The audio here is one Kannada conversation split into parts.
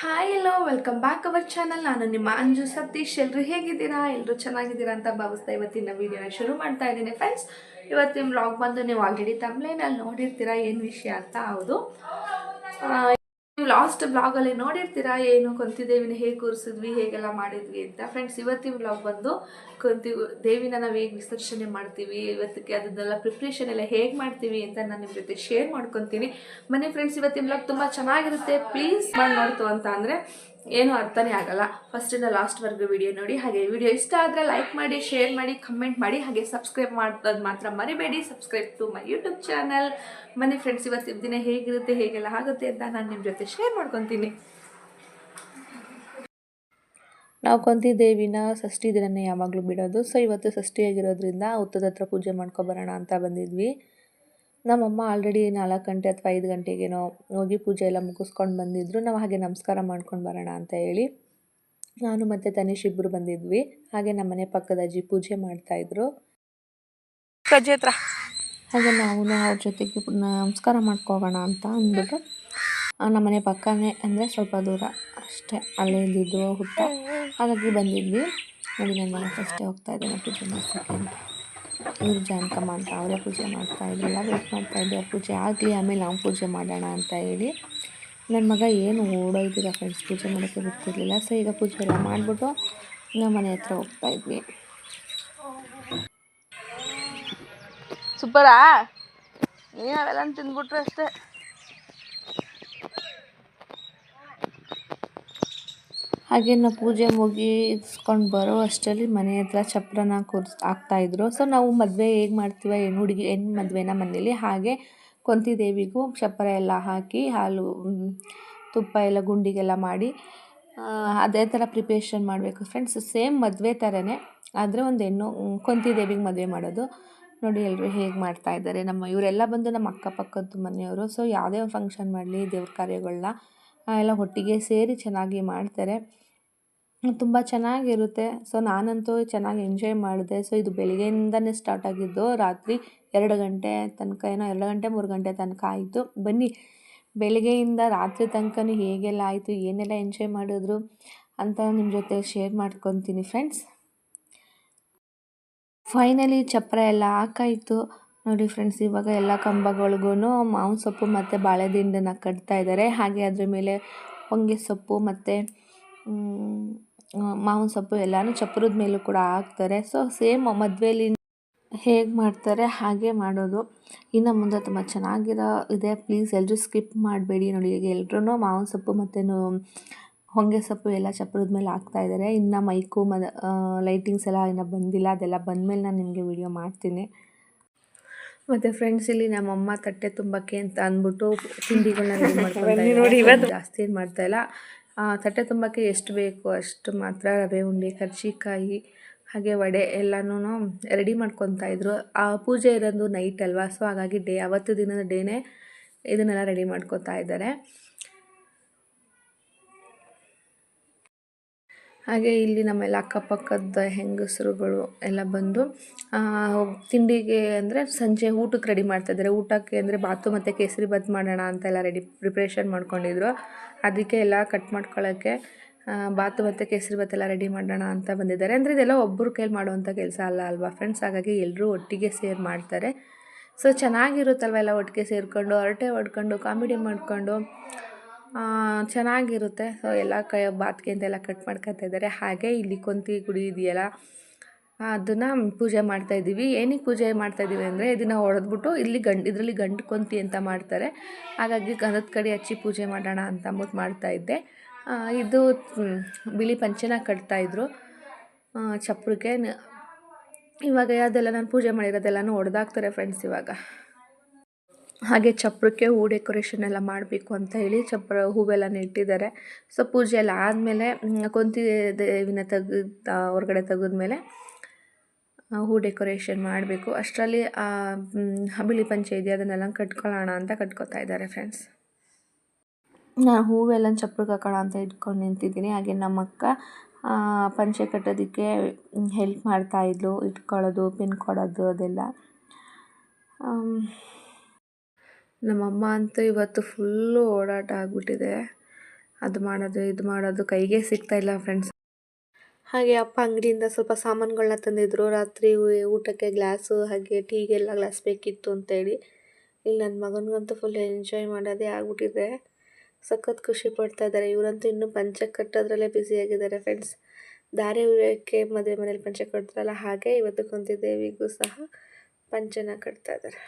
Hi yellow welcome back our channel. ನಾನು ನಿಮ್ಮ ಅಂಜು ಸತೀಶ್. ಎಲ್ಲರೂ ಹೇಗಿದ್ದೀರಾ? ಎಲ್ಲರೂ ಚೆನ್ನಾಗಿದ್ದೀರಾ ಅಂತ ಭಾವಿಸ್ತಾ ಇವತ್ತಿನ ವೀಡಿಯೋನ ಶುರು ಮಾಡ್ತಾ ಇದ್ದೀನಿ ಫ್ರೆಂಡ್ಸ್. ಇವತ್ತಿನ ವ್ಲಾಗ್ ಬಂದು ನೀವು ಆಲ್ರೆಡಿ ತಮ್ನೇನಲ್ಲಿ ನೋಡಿರ್ತೀರಾ ಏನು ವಿಷಯ ಅಂತ. ಹೌದು, ನೀವು ಲಾಸ್ಟ್ ಬ್ಲಾಗಲ್ಲಿ ನೋಡಿರ್ತೀರಾ ಏನು ಕುಂತಿದೇವಿನ ಹೇಗೆ ಕೂರಿಸಿದ್ವಿ, ಹೇಗೆಲ್ಲ ಮಾಡಿದ್ವಿ ಅಂತ. ಫ್ರೆಂಡ್ಸ್, ಇವತ್ತಿನ ಬ್ಲಾಗ್ ಬಂದು ಕುಂತಿ ದೇವಿನ ನಾವು ಹೇಗೆ ವಿಸರ್ಜನೆ ಮಾಡ್ತೀವಿ, ಇವತ್ತಿಗೆ ಅದನ್ನೆಲ್ಲ ಪ್ರಿಪ್ರೇಷನ್ ಎಲ್ಲ ಹೇಗೆ ಮಾಡ್ತೀವಿ ಅಂತ ನಾನು ನಿಮ್ಮ ಜೊತೆ ಶೇರ್ ಮಾಡ್ಕೊತೀನಿ. ಬನ್ನಿ ಫ್ರೆಂಡ್ಸ್, ಇವತ್ತಿನ ಬ್ಲಾಗ್ ತುಂಬ ಚೆನ್ನಾಗಿರುತ್ತೆ. ಪ್ಲೀಸ್ ಮಾಡಿ ನೋಡ್ತು ಅಂತ ಅಂದರೆ ಏನೂ ಅರ್ಥನೇ ಆಗಲ್ಲ. ಫಸ್ಟಿಂದ ಲಾಸ್ಟ್ವರೆಗೂ ವಿಡಿಯೋ ನೋಡಿ. ಹಾಗೆ ವಿಡಿಯೋ ಇಷ್ಟ ಆದರೆ ಲೈಕ್ ಮಾಡಿ, ಶೇರ್ ಮಾಡಿ, ಕಮೆಂಟ್ ಮಾಡಿ, ಹಾಗೆ ಸಬ್ಸ್ಕ್ರೈಬ್ ಮಾಡೋದು ಮಾತ್ರ ಮರಿಬೇಡಿ. Subscribe to my YouTube channel. ಬನ್ನಿ ಫ್ರೆಂಡ್ಸ್, ಇವತ್ತಿನ ದಿನ ಹೇಗಿರುತ್ತೆ, ಹೇಗೆಲ್ಲ ಆಗುತ್ತೆ ಅಂತ ನಾನು ನಿಮ್ಮ ಜೊತೆ ಶೇರ್ ಮಾಡ್ಕೊತೀನಿ. ನಾವು ಕೊಂತಿ ದೇವಿನ ಷಷ್ಠಿ ದಿನನೇ ಯಾವಾಗಲೂ ಬಿಡೋದು. ಸೊ ಇವತ್ತು ಷಷ್ಠಿ ಆಗಿರೋದ್ರಿಂದ ಹುತ್ತದ ಹತ್ರ ಪೂಜೆ ಮಾಡ್ಕೊಬರೋಣ ಅಂತ ಬಂದಿದ್ವಿ. ನಮ್ಮಮ್ಮ ಆಲ್ರೆಡಿ 4 ಗಂಟೆ ಅಥವಾ 5 ಗಂಟೆಗೇನೋ ಹೋಗಿ ಪೂಜೆ ಎಲ್ಲ ಮುಗಿಸ್ಕೊಂಡು ಬಂದಿದ್ರು. ನಾವು ಹಾಗೆ ನಮಸ್ಕಾರ ಮಾಡ್ಕೊಂಡು ಬರೋಣ ಅಂತ ಹೇಳಿ ನಾನು ಮತ್ತು ತನಿಷ್ ಇಬ್ಬರು ಬಂದಿದ್ವಿ. ಹಾಗೆ ನಮ್ಮನೆ ಪಕ್ಕದ ಅಜ್ಜಿ ಪೂಜೆ ಮಾಡ್ತಾಯಿದ್ರು. ಅಜ್ಜಿ ಹತ್ರ ಹಾಗೆ ನಾವು ಅವ್ರ ಜೊತೆಗೆ ನಮಸ್ಕಾರ ಮಾಡ್ಕೋಗೋಣ ಅಂತ ಅಂದ್ಬಿಟ್ಟು ನಮ್ಮನೆ ಪಕ್ಕನೇ ಅಂದರೆ ಸ್ವಲ್ಪ ದೂರ ಅಷ್ಟೇ, ಅಲ್ಲೇ ಇದ್ದಿದ್ದು ಹುತ್ತ. ಹಾಗಾಗಿ ಬಂದಿದ್ವಿ. ನೋಡಿ, ನನ್ನ ಮನೆ ಅಷ್ಟೇ ಹೋಗ್ತಾ ಇದ್ದೇನೆ ಪೂಜೆ ಮಾಡ್ಸೋಕ್ಕೆ ಅಂತ. ಇವ್ರು ಜಾನಕಮ್ಮ ಅಂತ ಅವರೇ ಪೂಜೆ ಮಾಡ್ತಾಯಿದ್ರು. ಎಲ್ಲ ವೇಟ್ ಮಾಡ್ತಾಯಿದ್ದೆ ಅವ್ರ ಪೂಜೆ ಆಗಲಿ, ಆಮೇಲೆ ನಾವು ಪೂಜೆ ಮಾಡೋಣ ಅಂತ ಹೇಳಿ. ನನ್ನ ಮಗ ಏನು ಓಡೋಯ್ತಿದ್ದ ಫ್ರೆಂಡ್ಸ್, ಪೂಜೆ ಮಾಡೋಕ್ಕೆ ಬಿಡ್ತಿರ್ಲಿಲ್ಲ. ಸೊ ಈಗ ಪೂಜೆ ಎಲ್ಲ ಮಾಡಿಬಿಟ್ಟು ನಮ್ಮ ಮನೆ ಹತ್ರ ಹೋಗ್ತಾಯಿದ್ವಿ. ಸೂಪರಾ, ನೀನು ಅವೆಲ್ಲ ತಿಂದ್ಬಿಟ್ರೆ ಅಷ್ಟೇ. ಹಾಗೆ ನಾವು ಪೂಜೆ ಮುಗಿಸ್ಕೊಂಡು ಬರೋ ಅಷ್ಟರಲ್ಲಿ ಮನೆ ಹತ್ರ ಚಪ್ರನ ಹಾಕ್ತಾಯಿದ್ರು. ಸೊ ನಾವು ಮದುವೆ ಹೇಗೆ ಮಾಡ್ತೀವ, ಹೆಣ್ಣು ಮದುವೆನ ಮನೇಲಿ, ಹಾಗೆ ಕೊಂತಿ ದೇವಿಗೂ ಚಪ್ಪರ ಎಲ್ಲ ಹಾಕಿ ಹಾಲು ತುಪ್ಪ ಎಲ್ಲ ಗುಂಡಿಗೆಲ್ಲ ಮಾಡಿ ಅದೇ ಥರ ಪ್ರಿಪರೇಷನ್ ಮಾಡಬೇಕು ಫ್ರೆಂಡ್ಸ್. ಸೇಮ್ ಮದುವೆ ಥರನೇ, ಆದರೆ ಒಂದು ಹೆಣ್ಣು ಕೊಂತಿ ದೇವಿಗೆ ಮದುವೆ ಮಾಡೋದು. ನೋಡಿ ಎಲ್ಲರೂ ಹೇಗೆ ಮಾಡ್ತಾ ಇದ್ದಾರೆ. ಇವರೆಲ್ಲ ಬಂದು ನಮ್ಮ ಅಕ್ಕಪಕ್ಕದ ಮನೆಯವರು. ಸೊ ಯಾವುದೇ ಫಂಕ್ಷನ್ ಮಾಡಲಿ, ದೇವ್ರ ಕಾರ್ಯಗಳನ್ನ ಎಲ್ಲ ಒಟ್ಟಿಗೆ ಸೇರಿ ಚೆನ್ನಾಗಿ ಮಾಡ್ತಾರೆ. ತುಂಬ ಚೆನ್ನಾಗಿರುತ್ತೆ. ಸೊ ನಾನಂತೂ ಚೆನ್ನಾಗಿ ಎಂಜಾಯ್ ಮಾಡಿದೆ. ಸೊ ಇದು ಬೆಳಗ್ಗೆಯಿಂದನೇ ಸ್ಟಾರ್ಟ್ ಆಗಿದ್ದು, ರಾತ್ರಿ 2 ಗಂಟೆ ತನಕ, ಏನೋ 2 ಗಂಟೆ 3 ಗಂಟೆ ತನಕ ಆಯಿತು. ಬನ್ನಿ, ಬೆಳಗ್ಗೆಯಿಂದ ರಾತ್ರಿ ತನಕನೂ ಹೇಗೆಲ್ಲ ಆಯಿತು, ಏನೆಲ್ಲ ಎಂಜಾಯ್ ಮಾಡಿದ್ರು ಅಂತ ನಿಮ್ಮ ಜೊತೆ ಶೇರ್ ಮಾಡ್ಕೊತೀನಿ ಫ್ರೆಂಡ್ಸ್. ಫೈನಲಿ ಚಪ್ಪರ ಎಲ್ಲ ಹಾಕಾಯಿತು. ನೋಡಿ ಫ್ರೆಂಡ್ಸ್, ಇವಾಗ ಎಲ್ಲ ಕಂಬಗಳಿಗೂ ಮಾವಿನ ಸೊಪ್ಪು ಮತ್ತು ಬಾಳೆದಿಂಡನ್ನು ಕಟ್ತಾ ಇದ್ದಾರೆ. ಹಾಗೆ ಅದ್ರ ಮೇಲೆ ಹೊಂಗೆ ಸೊಪ್ಪು ಮತ್ತು ಮಾವಿನ ಸೊಪ್ಪು ಎಲ್ಲನೂ ಚಪ್ಪರದ ಮೇಲೂ ಕೂಡ ಹಾಕ್ತಾರೆ. ಸೊ ಸೇಮ್ ಮದುವೆಯಲ್ಲಿ ಹೇಗೆ ಮಾಡ್ತಾರೆ ಹಾಗೆ ಮಾಡೋದು. ಇನ್ನು ಮುಂದೆ ತುಂಬ ಚೆನ್ನಾಗಿರೋ ಇದೆ. ಪ್ಲೀಸ್ ಎಲ್ಲರೂ ಸ್ಕಿಪ್ ಮಾಡಬೇಡಿ. ನೋಡಿ, ಈಗ ಎಲ್ಲರೂ ಮಾವಿನ ಸೊಪ್ಪು ಮತ್ತು ಹೊಂಗೆ ಸೊಪ್ಪು ಎಲ್ಲ ಚಪ್ಪರದ ಮೇಲೆ ಹಾಕ್ತಾಯಿದ್ದಾರೆ. ಇನ್ನು ಮೈಕು ಲೈಟಿಂಗ್ಸ್ ಎಲ್ಲ ಇನ್ನೂ ಬಂದಿಲ್ಲ. ಅದೆಲ್ಲ ಬಂದಮೇಲೆ ನಾನು ನಿಮಗೆ ವಿಡಿಯೋ ಮಾಡ್ತೀನಿ. ಮತ್ತು ಫ್ರೆಂಡ್ಸ್, ಇಲ್ಲಿ ನಮ್ಮಮ್ಮ ತಟ್ಟೆ ತುಂಬಕ್ಕೆ ಅಂತ ಅಂದ್ಬಿಟ್ಟು ತಿಂಡಿಗಳನ್ನ ರೆಡಿ ಮಾಡ್ಕೊಂಡು ನೋಡಿ. ಇವತ್ತು ಜಾಸ್ತಿ ಏನು ಮಾಡ್ತಾಯಿಲ್ಲ. ತಟ್ಟೆ ತುಂಬಕ್ಕೆ ಎಷ್ಟು ಬೇಕು ಅಷ್ಟು ಮಾತ್ರ ರವೆ ಉಂಡೆ, ಕರ್ಜಿಕಾಯಿ, ಹಾಗೆ ವಡೆ ಎಲ್ಲನೂ ರೆಡಿ ಮಾಡ್ಕೊತಾಯಿದ್ರು. ಆ ಪೂಜೆ ಇರೋದು ನೈಟ್ ಅಲ್ವಾ, ಸೊ ಹಾಗಾಗಿ ಅವತ್ತು ದಿನದ ಡೇನೇ ಇದನ್ನೆಲ್ಲ ರೆಡಿ ಮಾಡ್ಕೊತಾ ಇದ್ದಾರೆ. ಹಾಗೆ ಇಲ್ಲಿ ನಮ್ಮೆಲ್ಲ ಅಕ್ಕಪಕ್ಕದ ಹೆಂಗಸರುಗಳು ಎಲ್ಲ ಬಂದು ತಿಂಡಿಗೆ ಅಂದರೆ ಸಂಜೆ ಊಟಕ್ಕೆ ರೆಡಿ ಮಾಡ್ತಾಯಿದ್ದಾರೆ. ಊಟಕ್ಕೆ ಅಂದರೆ ಬಾತು ಮತ್ತು ಕೇಸರಿ ಬಾತ್ ಮಾಡೋಣ ಅಂತೆಲ್ಲ ಪ್ರಿಪ್ರೇಷನ್ ಮಾಡ್ಕೊಂಡಿದ್ರು. ಅದಕ್ಕೆ ಎಲ್ಲ ಕಟ್ ಮಾಡ್ಕೊಳ್ಳೋಕ್ಕೆ ಬಾತು ಮತ್ತು ಕೇಸರಿ ಬಾತ್ ಎಲ್ಲ ರೆಡಿ ಮಾಡೋಣ ಅಂತ ಬಂದಿದ್ದಾರೆ. ಅಂದರೆ ಇದೆಲ್ಲ ಒಬ್ಬರು ಕೈಲಿ ಮಾಡುವಂಥ ಕೆಲಸ ಅಲ್ವಾ ಫ್ರೆಂಡ್ಸ್. ಹಾಗಾಗಿ ಎಲ್ಲರೂ ಒಟ್ಟಿಗೆ ಸೇರಿ ಮಾಡ್ತಾರೆ. ಸೊ ಚೆನ್ನಾಗಿರುತ್ತಲ್ವ, ಎಲ್ಲ ಒಟ್ಟಿಗೆ ಸೇರಿಕೊಂಡು ಹರಟೆ ಹೊಡ್ಕೊಂಡು ಕಾಮಿಡಿ ಮಾಡಿಕೊಂಡು ಚೆನ್ನಾಗಿರುತ್ತೆ. ಸೊ ಎಲ್ಲ ಬಾತ್ಗೆ ಅಂತೆಲ್ಲ ಕಟ್ ಮಾಡ್ಕೊತಾ ಇದ್ದಾರೆ. ಹಾಗೆ ಇಲ್ಲಿ ಕೊಂತಿ ಗುಡಿ ಇದೆಯಲ್ಲ, ಅದನ್ನು ಪೂಜೆ ಮಾಡ್ತಾಯಿದ್ದೀವಿ. ಏನಕ್ಕೆ ಪೂಜೆ ಮಾಡ್ತಾಯಿದ್ದೀವಿ ಅಂದರೆ, ಇದನ್ನು ಹೊಡೆದ್ಬಿಟ್ಟು ಇದರಲ್ಲಿ ಗಂಡು ಕೊಂತಿ ಅಂತ ಮಾಡ್ತಾರೆ. ಹಾಗಾಗಿ ಗಂಧದ ಕಡೆ ಹಚ್ಚಿ ಪೂಜೆ ಮಾಡೋಣ ಅಂತ ಅಂದ್ಬಿಟ್ಟು ಮಾಡ್ತಾಯಿದ್ದೆ. ಇದು ಬಿಳಿ ಪಂಚೆನ ಕಟ್ತಾಯಿದ್ರು ಚಪ್ರಕ್ಕೆ. ಇವಾಗ ಅದೆಲ್ಲ ನಾನು ಪೂಜೆ ಮಾಡಿರೋದೆಲ್ಲನೂ ಹೊಡೆದಾಕ್ತಾರೆ ಫ್ರೆಂಡ್ಸ್ ಇವಾಗ. ಹಾಗೆ ಚಪ್ರಕ್ಕೆ ಹೂ ಡೆಕೋರೇಷನ್ ಎಲ್ಲ ಮಾಡಬೇಕು ಅಂತ ಹೇಳಿ ಹೂವೆಲ್ಲ ನೆಟ್ಟಿದ್ದಾರೆ. ಸೊ ಪೂಜೆ ಎಲ್ಲ ಆದಮೇಲೆ ಕೊಂತಿ ದೇವಿನ ಹೊರಗಡೆ ತೆಗೆದ್ಮೇಲೆ ಹೂ ಡೆಕೋರೇಷನ್ ಮಾಡಬೇಕು. ಅಷ್ಟರಲ್ಲಿ ಬಿಳಿ ಪಂಚೆ ಇದೆ, ಅದನ್ನೆಲ್ಲ ಕಟ್ಕೊಳ್ಳೋಣ ಅಂತ ಕಟ್ಕೊತಾ ಇದ್ದಾರೆ ಫ್ರೆಂಡ್ಸ್. ನಾನು ಹೂವೆಲ್ಲ ಚಪ್ರಕ್ಕೆ ಹಾಕೋಣ ಅಂತ ಇಟ್ಕೊಂಡು ನಿಂತಿದ್ದೀನಿ. ಹಾಗೆ ನಮ್ಮ ಅಕ್ಕ ಪಂಚೆ ಕಟ್ಟೋದಕ್ಕೆ ಹೆಲ್ಪ್ ಮಾಡ್ತಾಯಿದ್ಲು, ಇಟ್ಕೊಳ್ಳೋದು, ಪಿನ್ ಕೊಡೋದು ಅದೆಲ್ಲ. ನಮ್ಮಮ್ಮ ಅಂತೂ ಇವತ್ತು ಫುಲ್ಲು ಓಡಾಟ ಆಗಿಬಿಟ್ಟಿದೆ. ಅದು ಮಾಡೋದು ಇದು ಮಾಡೋದು ಕೈಗೆ ಸಿಗ್ತಾಯಿಲ್ಲ ಫ್ರೆಂಡ್ಸ್. ಹಾಗೆ ಅಪ್ಪ ಅಂಗಡಿಯಿಂದ ಸ್ವಲ್ಪ ಸಾಮಾನುಗಳನ್ನ ತಂದಿದ್ರು. ರಾತ್ರಿ ಊಟಕ್ಕೆ ಗ್ಲಾಸು ಹಾಗೆ ಟೀಗೆಲ್ಲ ಗ್ಲಾಸ್ ಬೇಕಿತ್ತು ಅಂತೇಳಿ. ಇಲ್ಲಿ ನನ್ನ ಮಗನಿಗಂತೂ ಫುಲ್ ಎಂಜಾಯ್ ಮಾಡೋದೇ ಆಗ್ಬಿಟ್ಟಿದೆ. ಸಖತ್ ಖುಷಿ ಪಡ್ತಾ ಇದ್ದಾರೆ. ಇವರಂತೂ ಇನ್ನೂ ಪಂಚೆ ಕಟ್ಟೋದ್ರಲ್ಲೇ ಬ್ಯುಸಿಯಾಗಿದ್ದಾರೆ ಫ್ರೆಂಡ್ಸ್. ಧಾರೆ ಉಯ್ಯೋಕ್ಕೆ ಮದುವೆ ಮನೇಲಿ ಪಂಚೆ ಕಟ್ತಾರಲ್ಲ ಹಾಗೆ ಇವತ್ತು ಕುಂತಿ ದೇವಿಗೂ ಸಹ ಪಂಚೆನ ಕಟ್ತಾ ಇದ್ದಾರೆ.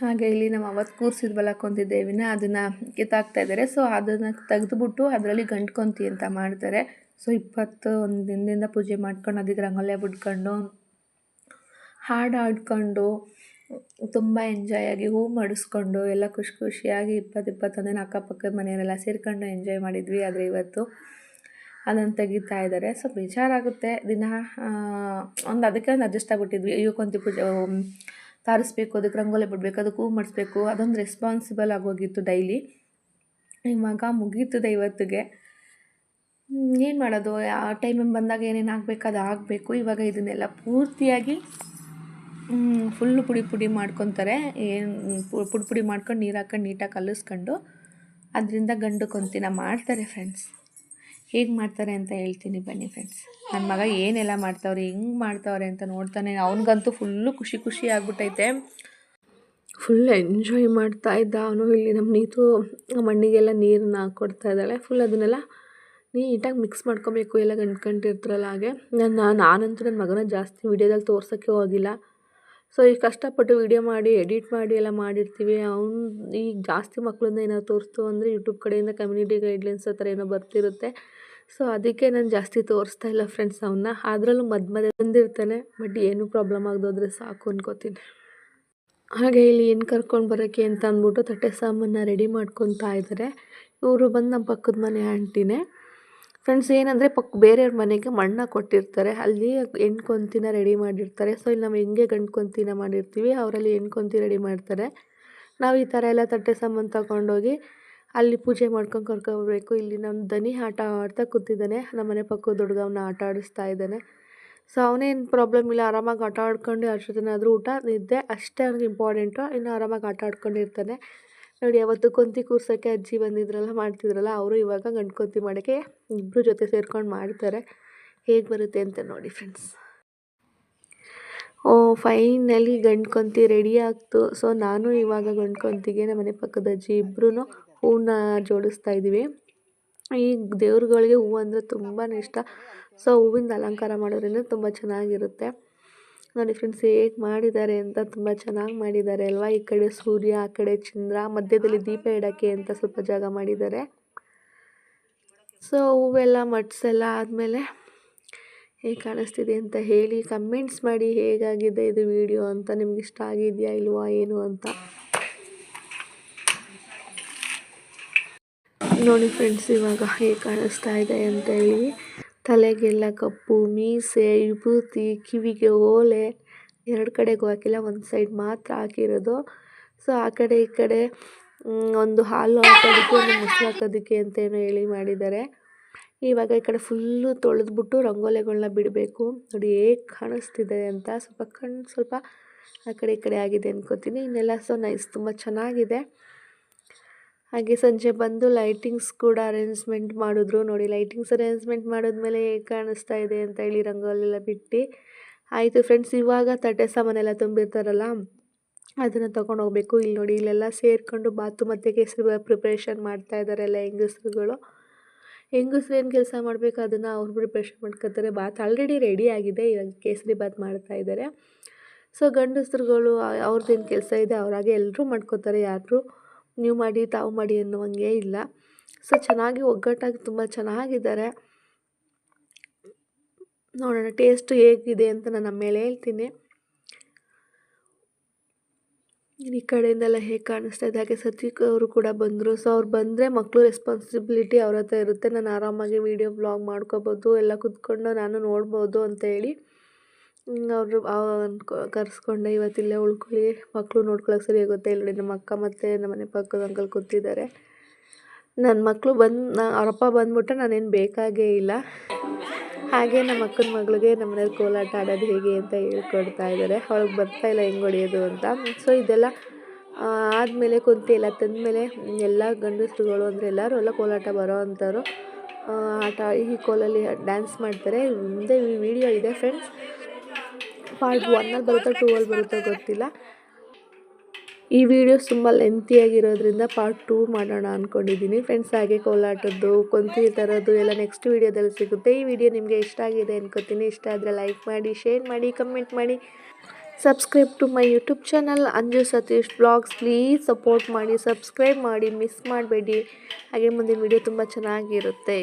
ಹಾಗೆ ಇಲ್ಲಿ ನಾವು ಅವತ್ತು ಕೂರಿಸಿದ್ವಲ್ಲ ಕೊಂತಿ ದೇವಿನ ಅದನ್ನು ಕಿತ್ತಾಕ್ತಾ ಇದ್ದಾರೆ. ಸೊ ಅದನ್ನು ತೆಗೆದುಬಿಟ್ಟು ಅದರಲ್ಲಿ ಗಂಟು ಕೊಂತಿ ಅಂತ ಮಾಡ್ತಾರೆ. ಸೊ 21 ದಿನದಿಂದ ಪೂಜೆ ಮಾಡ್ಕೊಂಡು ಅದಕ್ಕೆ ರಂಗೋಲಿ ಬಿಟ್ಕೊಂಡು ಹಾಡು ಹಾಡ್ಕೊಂಡು ತುಂಬ ಎಂಜಾಯ್ ಆಗಿ ಹೂ ಮಾಡಿಸ್ಕೊಂಡು ಎಲ್ಲ ಖುಷಿ ಖುಷಿಯಾಗಿ 21 ದಿನ ಅಕ್ಕಪಕ್ಕದ ಮನೆಯವರೆಲ್ಲ ಸೇರ್ಕೊಂಡು ಎಂಜಾಯ್ ಮಾಡಿದ್ವಿ. ಆದರೆ ಇವತ್ತು ಅದನ್ನು ತೆಗಿತಾ ಇದ್ದಾರೆ. ಸೊ ಬೇಜಾರಾಗುತ್ತೆ. ದಿನ ಅದಕ್ಕೆ ಒಂದು ಅಡ್ಜಸ್ಟ್ ಆಗಿಬಿಟ್ಟಿದ್ವಿ. ಅಯ್ಯೋ ಕೊಂತಿ ಪೂಜೆ ತಾರಿಸ್ಬೇಕು, ಅದಕ್ಕೆ ರಂಗೋಲಿ ಬಿಡಬೇಕು, ಅದಕ್ಕೆ ಹೂ ಮಾಡಿಸ್ಬೇಕು, ಅದೊಂದು ರೆಸ್ಪಾನ್ಸಿಬಲ್ ಆಗೋಗಿತ್ತು ಡೈಲಿ. ಇವಾಗ ಮುಗೀತದೆ ಇವತ್ತಿಗೆ. ಏನು ಮಾಡೋದು, ಆ ಟೈಮಿಗೆ ಬಂದಾಗ ಏನೇನು ಆಗಬೇಕು ಅದು ಆಗಬೇಕು. ಇವಾಗ ಇದನ್ನೆಲ್ಲ ಪೂರ್ತಿಯಾಗಿ ಫುಲ್ಲು ಪುಡಿ ಮಾಡ್ಕೊತಾರೆ. ಪುಡಿ ಮಾಡ್ಕೊಂಡು ನೀರು ಹಾಕೊಂಡು ನೀಟಾಗಿ ಕಲಿಸ್ಕೊಂಡು ಅದರಿಂದ ಗಂಡು ಕೊಂತಿನ ಮಾಡ್ತಾರೆ ಫ್ರೆಂಡ್ಸ್. ಹೇಗೆ ಮಾಡ್ತಾರೆ ಅಂತ ಹೇಳ್ತೀನಿ ಬನ್ನಿ ಫ್ರೆಂಡ್ಸ್. ನನ್ನ ಮಗ ಏನೆಲ್ಲ ಮಾಡ್ತಾವ್ರೆ, ಹೆಂಗೆ ಮಾಡ್ತಾವ್ರೆ ಅಂತ ನೋಡ್ತಾನೆ. ಅವನಿಗಂತೂ ಫುಲ್ಲು ಖುಷಿ ಆಗ್ಬಿಟ್ಟೈತೆ. ಫುಲ್ ಎಂಜಾಯ್ ಮಾಡ್ತಾ ಇದ್ದ ಅವನು. ಇಲ್ಲಿ ನಮ್ಮ ನೀತು ಮಣ್ಣಿಗೆಲ್ಲ ನೀರನ್ನ ಹಾಕ್ಕೊಡ್ತಾ ಇದ್ದಾಳೆ. ಫುಲ್ ಅದನ್ನೆಲ್ಲ ನೀಟಾಗಿ ಮಿಕ್ಸ್ ಮಾಡ್ಕೊಬೇಕು. ಎಲ್ಲ ಗಂಟ್ಕೊಂಡಿರ್ತಾರಲ್ಲ ಹಾಗೆ. ನಾನಂತೂ ನನ್ನ ಮಗನ ಜಾಸ್ತಿ ವೀಡಿಯೋದಲ್ಲಿ ತೋರ್ಸೋಕ್ಕೆ ಹೋಗಿಲ್ಲ. ಸೊ ಈಗ ಕಷ್ಟಪಟ್ಟು ವೀಡಿಯೋ ಮಾಡಿ ಎಡಿಟ್ ಮಾಡಿ ಎಲ್ಲ ಮಾಡಿರ್ತೀವಿ. ಈಗ ಜಾಸ್ತಿ ಮಕ್ಕಳನ್ನ ಏನಾದ್ರು ತೋರಿಸ್ತು ಅಂದರೆ ಯೂಟ್ಯೂಬ್ ಕಡೆಯಿಂದ ಕಮ್ಯುನಿಟಿ ಗೈಡ್ಲೈನ್ಸ್ ಆ ಥರ ಏನೋ ಬರ್ತಿರುತ್ತೆ. ಸೊ ಅದಕ್ಕೆ ನಾನು ಜಾಸ್ತಿ ತೋರಿಸ್ತಾ ಇಲ್ಲ ಫ್ರೆಂಡ್ಸ್ ಅವನ್ನ. ಅದರಲ್ಲೂ ಮಧ್ಯೆ ಬಂದಿರ್ತಾನೆ. ಬಟ್ ಏನೂ ಪ್ರಾಬ್ಲಮ್ ಆಗದೋದ್ರೆ ಸಾಕು ಅನ್ಕೋತೀನಿ. ಹಾಗೆ ಇಲ್ಲಿ ಏನು ಕರ್ಕೊಂಡು ಬರೋಕ್ಕೆ ಅಂತ ಅಂದ್ಬಿಟ್ಟು ತಟ್ಟೆ ಸಾಮಾನ ರೆಡಿ ಮಾಡ್ಕೊತಾ ಇದ್ದಾರೆ. ಇವರು ಬಂದು ನಮ್ಮ ಪಕ್ಕದ ಮನೆ ಆಂಟಿನೇ ಫ್ರೆಂಡ್ಸ್. ಏನಂದರೆ ಬೇರೆಯವ್ರ ಮನೆಗೆ ಮಣ್ಣ ಕೊಟ್ಟಿರ್ತಾರೆ, ಅಲ್ಲಿ ಹೆಣ್ಣು ಕೊಂತಿನ ರೆಡಿ ಮಾಡಿರ್ತಾರೆ. ಸೊ ಇಲ್ಲಿ ನಾವು ಹೆಂಗೆ ಗಂಡು ಕೊಂತಿನ ಮಾಡಿರ್ತೀವಿ, ಅವರಲ್ಲಿ ಹೆಣ್ಣು ಕೊಂತಿ ರೆಡಿ ಮಾಡ್ತಾರೆ. ನಾವು ಈ ಥರ ಎಲ್ಲ ತಟ್ಟೆ ಸಾಮಾನು ತಗೊಂಡೋಗಿ ಅಲ್ಲಿ ಪೂಜೆ ಮಾಡ್ಕೊಂಡು ಕರ್ಕೊಬರ್ಬೇಕು. ಇಲ್ಲಿ ನಮ್ಮ ದನಿ ಆಟ ಆಡ್ತಾ ಕೂತಿದ್ದಾನೆ. ನಮ್ಮ ಮನೆ ಪಕ್ಕದ ಹುಡುಗ ಅವನ್ನ ಆಟ ಆಡಿಸ್ತಾ ಇದ್ದಾನೆ. ಸೊ ಅವನೇನು ಪ್ರಾಬ್ಲಮ್ ಇಲ್ಲ, ಆರಾಮಾಗಿ ಆಟ ಆಡ್ಕೊಂಡು ಅಷ್ಟೊತ್ತನಾದರೂ ಊಟ ನಿದ್ದೆ ಅಷ್ಟೇ ಅವ್ನಿಗೆ ಇಂಪಾರ್ಟೆಂಟು. ಇನ್ನು ಆರಾಮಾಗಿ ಆಟ ಆಡ್ಕೊಂಡಿರ್ತಾನೆ. ನೋಡಿ ಅವತ್ತು ಕೊಂತಿ ಕೂರ್ಸೋಕ್ಕೆ ಅಜ್ಜಿ ಬಂದಿದ್ರಲ್ಲ ಮಾಡ್ತಿದ್ರಲ್ಲ, ಅವರು ಇವಾಗ ಗಂಡು ಕೊಂತಿ ಮಾಡೋಕ್ಕೆ ಇಬ್ಬರು ಜೊತೆ ಸೇರ್ಕೊಂಡು ಮಾಡ್ತಾರೆ. ಹೇಗೆ ಬರುತ್ತೆ ಅಂತ ನೋಡಿ ಫ್ರೆಂಡ್ಸ್. ಫೈನಲಿ ಗಂಡು ಕೊಂತಿ ರೆಡಿ ಆಗ್ತು. ಸೊ ನಾನು ಇವಾಗ ಗಂಡು ಕೊಂತಿಗೆ ನಮ್ಮ ಮನೆ ಪಕ್ಕದ ಅಜ್ಜಿ ಇಬ್ಬರೂ ಹೂವನ್ನ ಜೋಡಿಸ್ತಾ ಇದ್ದೀವಿ. ಈ ದೇವ್ರುಗಳಿಗೆ ಹೂವು ಅಂದರೆ ತುಂಬಾ ಇಷ್ಟ. ಸೊ ಹೂವಿಂದ ಅಲಂಕಾರ ಮಾಡೋದ್ರಿಂದ ತುಂಬ ಚೆನ್ನಾಗಿರುತ್ತೆ. ನೋಡಿ ಫ್ರೆಂಡ್ಸ್ ಹೇಗೆ ಮಾಡಿದ್ದಾರೆ ಅಂತ. ತುಂಬ ಚೆನ್ನಾಗಿ ಮಾಡಿದ್ದಾರೆ ಅಲ್ವಾ. ಈ ಕಡೆ ಸೂರ್ಯ, ಆ ಕಡೆ ಚಂದ್ರ, ಮಧ್ಯದಲ್ಲಿ ದೀಪ ಇಡೋಕ್ಕೆ ಅಂತ ಸ್ವಲ್ಪ ಜಾಗ ಮಾಡಿದ್ದಾರೆ. ಸೊ ಹೂವೆಲ್ಲ ಮಟ್ಸೆಲ್ಲ ಆದಮೇಲೆ ಹೇಗೆ ಕಾಣಿಸ್ತಿದೆ ಅಂತ ಹೇಳಿ ಕಮೆಂಟ್ಸ್ ಮಾಡಿ. ಹೇಗಾಗಿದೆ ಇದು ವಿಡಿಯೋ ಅಂತ, ನಿಮ್ಗೆ ಇಷ್ಟ ಆಗಿದೆಯಾ ಇಲ್ವಾ ಏನು ಅಂತ ನೋಡಿ ಫ್ರೆಂಡ್ಸ್. ಇವಾಗ ಹೇಗೆ ಕಾಣಿಸ್ತಾ ಇದೆ ಅಂತ ಹೇಳಿ. ತಲೆಗೆಲ್ಲ ಕಪ್ಪು, ಮೀಸೆ, ವಿಭೂತಿ, ಕಿವಿಗೆ ಓಲೆ, 2 ಕಡೆಗೂ ಹಾಕಿಲ್ಲ, ಒಂದು ಸೈಡ್ ಮಾತ್ರ ಹಾಕಿರೋದು. ಸೊ ಆ ಕಡೆ ಈ ಕಡೆ ಒಂದು ಹಾಲು ಹಾಕೋದಕ್ಕೆ, ಒಂದು ಮೊಸರು ಹಾಕೋದಕ್ಕೆ ಅಂತೇನೋ ಹೇಳಿ ಮಾಡಿದ್ದಾರೆ. ಇವಾಗ ಈ ಕಡೆ ಫುಲ್ಲು ತೊಳೆದ್ಬಿಟ್ಟು ರಂಗೋಲಿಗಳನ್ನ ಬಿಡಬೇಕು. ನೋಡಿ ಹೇಗೆ ಕಾಣಿಸ್ತಿದೆ ಅಂತ. ಸ್ವಲ್ಪ ಆ ಕಡೆ ಈ ಕಡೆ ಆಗಿದೆ ಅನ್ಕೋತೀನಿ. ಇನ್ನೆಲ್ಲ ಸೊ ನೈಸ್, ತುಂಬ ಚೆನ್ನಾಗಿದೆ. ಹಾಗೆ ಸಂಜೆ ಬಂದು ಲೈಟಿಂಗ್ಸ್ ಕೂಡ ಅರೇಂಜ್ಮೆಂಟ್ ಮಾಡಿದ್ರು. ನೋಡಿ ಲೈಟಿಂಗ್ಸ್ ಅರೇಂಜ್ಮೆಂಟ್ ಮಾಡಿದ್ಮೇಲೆ ಹೇಗೆ ಕಾಣಿಸ್ತಾ ಇದೆ ಅಂತ ಹೇಳಿ ರಂಗೋಲೆಲ್ಲ ಬಿಟ್ಟು ಆಯಿತು ಫ್ರೆಂಡ್ಸ್. ಇವಾಗ ತಟ್ಟೆ ಸಾಮಾನೆಲ್ಲ ತುಂಬಿರ್ತಾರಲ್ಲ ಅದನ್ನು ತೊಗೊಂಡು ಹೋಗಬೇಕು. ಇಲ್ಲಿ ನೋಡಿ ಇಲ್ಲೆಲ್ಲ ಸೇರಿಕೊಂಡು ಬಾತು ಮತ್ತು ಕೇಸರಿ ಪ್ರಿಪ್ರೇಷನ್ ಮಾಡ್ತಾ ಇದ್ದಾರೆ ಎಲ್ಲ ಹೆಂಗಸ್ರುಗಳು. ಹೆಂಗಸ್ರು ಏನು ಕೆಲಸ ಮಾಡಬೇಕು ಅದನ್ನು ಅವ್ರು ಪ್ರಿಪ್ರೇಷನ್ ಮಾಡ್ಕೊತಾರೆ. ಬಾತ್ ಆಲ್ರೆಡಿ ರೆಡಿ ಆಗಿದೆ, ಇವಾಗ ಕೇಸರಿ ಬಾತ್ ಮಾಡ್ತಾ ಇದ್ದಾರೆ. ಸೊ ಗಂಡಸ್ರುಗಳು ಅವ್ರದ್ದೇನು ಕೆಲಸ ಇದೆ ಅವರಾಗೆ ಎಲ್ಲರೂ ಮಾಡ್ಕೋತಾರೆ. ಯಾರು ನೀವು ಮಾಡಿ ತಾವು ಮಾಡಿ ಅನ್ನುವಂಗೆ ಇಲ್ಲ. ಸೊ ಚೆನ್ನಾಗಿ ಒಗ್ಗಟ್ಟಾಗಿ ತುಂಬ ಚೆನ್ನಾಗಿದ್ದಾರೆ. ನೋಡೋಣ ಟೇಸ್ಟು ಹೇಗಿದೆ ಅಂತ ನಾನು ಆಮೇಲೆ ಹೇಳ್ತೀನಿ. ಈ ಕಡೆಯಿಂದೆಲ್ಲ ಹೇಗೆ ಕಾಣಿಸ್ತಾ ಇದೆ. ಹಾಗೆ ಸತೀಕ್ ಅವರು ಕೂಡ ಬಂದರು. ಸೊ ಅವ್ರು ಬಂದರೆ ಮಕ್ಕಳು ರೆಸ್ಪಾನ್ಸಿಬಿಲಿಟಿ ಅವ್ರ ಹತ್ರ ಇರುತ್ತೆ. ನಾನು ಆರಾಮಾಗಿ ವೀಡಿಯೋ ಬ್ಲಾಗ್ ಮಾಡ್ಕೋಬೋದು, ಎಲ್ಲ ಕೂತ್ಕೊಂಡು ನಾನು ನೋಡ್ಬೋದು ಅಂತ ಹೇಳಿ ಅವರು ಕರೆಸ್ಕೊಂಡೆ. ಇವತ್ತಿಲ್ಲೇ ಉಳ್ಕೊಳ್ಳಿ, ಮಕ್ಕಳು ನೋಡ್ಕೊಳಕ್ಕೆ ಸರಿ ಆಗುತ್ತೆ. ಇಲ್ಲಿ ನಮ್ಮ ಅಕ್ಕ ಮತ್ತು ನಮ್ಮ ಮನೆ ಪಕ್ಕದ ಅಂಕಲ್ ಕೂತಿದ್ದಾರೆ. ನನ್ನ ಮಕ್ಕಳು ಅವರಪ್ಪ ಬಂದ್ಬಿಟ್ರೆ ನಾನೇನು ಬೇಕಾಗೇ ಇಲ್ಲ. ಹಾಗೆ ನಮ್ಮ ಅಕ್ಕನ ಮಗಳಿಗೆ ನಮ್ಮ ಮನೇಲಿ ಕೋಲಾಟ ಆಡೋದು ಹೇಗೆ ಅಂತ ಹೇಳ್ಕೊಡ್ತಾ ಇದ್ದಾರೆ. ಅವಳಿಗೆ ಬರ್ತಾಯಿಲ್ಲ ಹೆಂಗೆ ಹೊಡೆಯೋದು ಅಂತ. ಸೊ ಇದೆಲ್ಲ ಆದಮೇಲೆ ಕೊಂತಿ ಎಲ್ಲ ತಂದಮೇಲೆ ಎಲ್ಲ ಗಂಡಸರುಗಳು ಅಂದರೆ ಎಲ್ಲರೂ ಎಲ್ಲ ಕೋಲಾಟ ಬರೋ ಅಂಥವ್ರು ಆಟ ಈ ಕೋಲಲ್ಲಿ ಡ್ಯಾನ್ಸ್ ಮಾಡ್ತಾರೆ. ಮುಂದೆ ಈ ವಿಡಿಯೋ ಇದೆ ಫ್ರೆಂಡ್ಸ್, ಪಾರ್ಟ್ 1 ಬರುತ್ತೋ 2 ಬರುತ್ತೋ ಗೊತ್ತಿಲ್ಲ. ಈ ವಿಡಿಯೋಸ್ ತುಂಬ ಲೆಂತಿಯಾಗಿರೋದ್ರಿಂದ ಪಾರ್ಟ್ 2 ಮಾಡೋಣ ಅಂದ್ಕೊಂಡಿದ್ದೀನಿ ಫ್ರೆಂಡ್ಸ್. ಹಾಗೆ ಕೋಲಾಟದ್ದು ಕೊಂತಿ ಥರದ್ದು ಎಲ್ಲ ನೆಕ್ಸ್ಟ್ ವಿಡಿಯೋದಲ್ಲಿ ಸಿಗುತ್ತೆ. ಈ ವಿಡಿಯೋ ನಿಮಗೆ ಇಷ್ಟ ಆಗಿದೆ ಅನ್ಕೋತೀನಿ. ಇಷ್ಟ ಆದರೆ ಲೈಕ್ ಮಾಡಿ, ಶೇರ್ ಮಾಡಿ, ಕಮೆಂಟ್ ಮಾಡಿ, subscribe to my YouTube channel Anju Satish blogs. Please support ಮಾಡಿ, ಸಬ್ಸ್ಕ್ರೈಬ್ ಮಾಡಿ, ಮಿಸ್ ಮಾಡಬೇಡಿ. ಹಾಗೆ ಮುಂದಿನ ವಿಡಿಯೋ ತುಂಬ ಚೆನ್ನಾಗಿರುತ್ತೆ.